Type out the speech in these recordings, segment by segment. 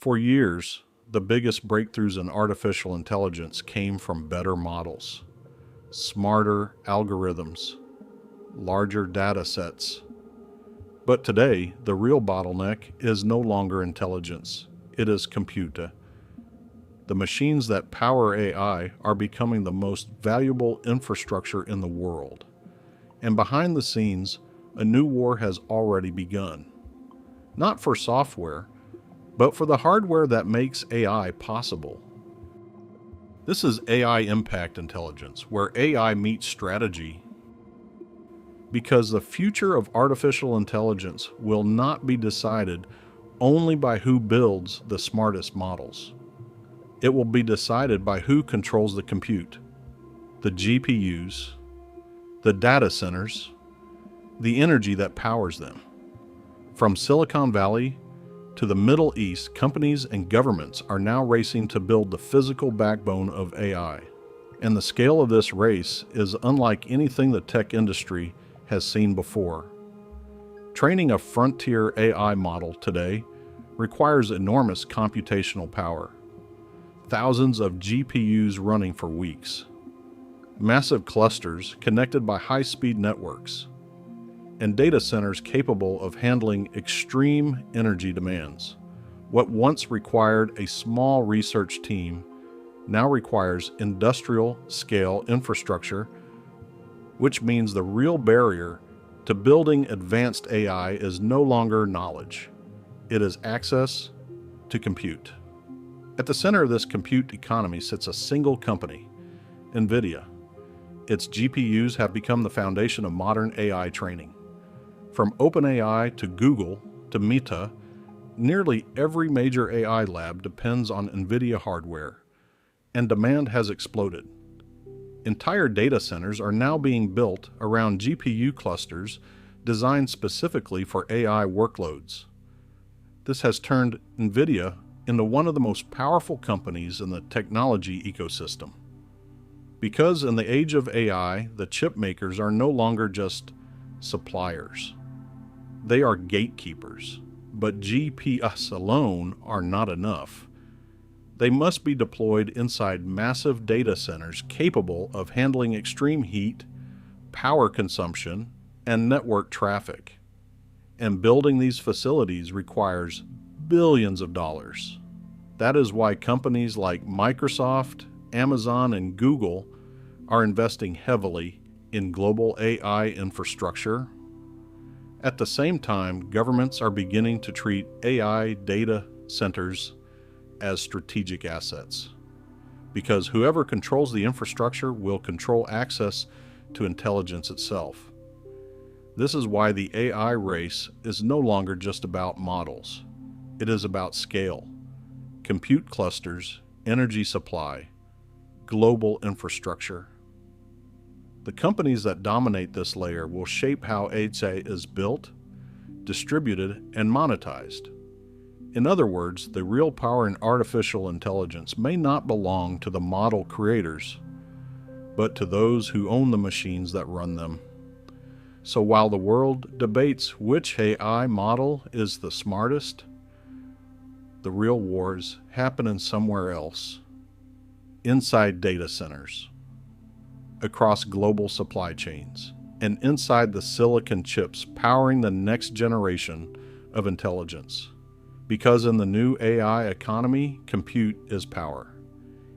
For years, the biggest breakthroughs in artificial intelligence came from better models, smarter algorithms, larger data sets. But today, the real bottleneck is no longer intelligence, it is compute. The machines that power AI are becoming the most valuable infrastructure in the world. And behind the scenes, a new war has already begun. Not for software, but for the hardware that makes AI possible. This is AI Impact Intelligence, where AI meets strategy. Because the future of artificial intelligence will not be decided only by who builds the smartest models. It will be decided by who controls the compute, the GPUs, the data centers, the energy that powers them. From Silicon Valley to the Middle East, companies and governments are now racing to build the physical backbone of AI. And the scale of this race is unlike anything the tech industry has seen before. Training a frontier AI model today requires enormous computational power. Thousands of GPUs running for weeks. Massive clusters connected by high-speed networks. And data centers capable of handling extreme energy demands. What once required a small research team now requires industrial-scale infrastructure, which means the real barrier to building advanced AI is no longer knowledge. It is access to compute. At the center of this compute economy sits a single company, Nvidia. Its GPUs have become the foundation of modern AI training. From OpenAI to Google to Meta, nearly every major AI lab depends on Nvidia hardware, and demand has exploded. Entire data centers are now being built around GPU clusters designed specifically for AI workloads. This has turned Nvidia into one of the most powerful companies in the technology ecosystem. Because in the age of AI, the chip makers are no longer just suppliers. They are gatekeepers, but GPS alone are not enough. They must be deployed inside massive data centers capable of handling extreme heat, power consumption, and network traffic. And building these facilities requires billions of dollars. That is why companies like Microsoft, Amazon, and Google are investing heavily in global AI infrastructure. At the same time, governments are beginning to treat AI data centers as strategic assets, because whoever controls the infrastructure will control access to intelligence itself. This is why the AI race is no longer just about models. It is about scale, compute clusters, energy supply, global infrastructure. The companies that dominate this layer will shape how AI is built, distributed, and monetized. In other words, the real power in artificial intelligence may not belong to the model creators, but to those who own the machines that run them. So while the world debates which AI model is the smartest, the real wars happen somewhere else, inside data centers, across global supply chains, and inside the silicon chips powering the next generation of intelligence. Because in the new AI economy, compute is power,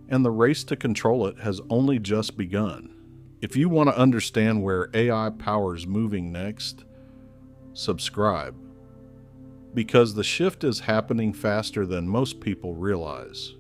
and the race to control it has only just begun. If you want to understand where AI power is moving next, subscribe, because the shift is happening faster than most people realize.